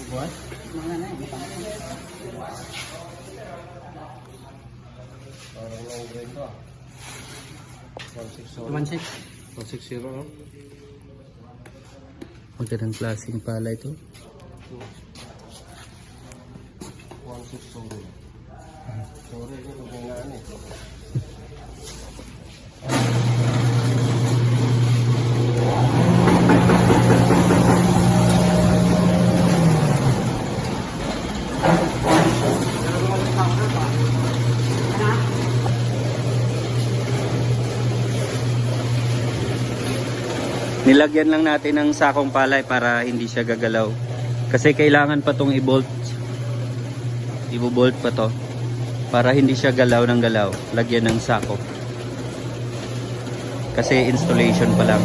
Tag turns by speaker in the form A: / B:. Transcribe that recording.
A: Buwan?
B: Mga na,
A: Parang long grain to ah.
B: 1.6.
A: 160 no?
B: Magandang klaseng pala ito.
A: 160. Sorry, ito kung eh.
B: Nilagyan lang natin ng sakong palay para hindi siya gagalaw. Kasi kailangan pa tong i-bolt. I-bolt pa to. Para hindi siya galaw ng galaw. Lagyan ng sako. Kasi installation pa lang.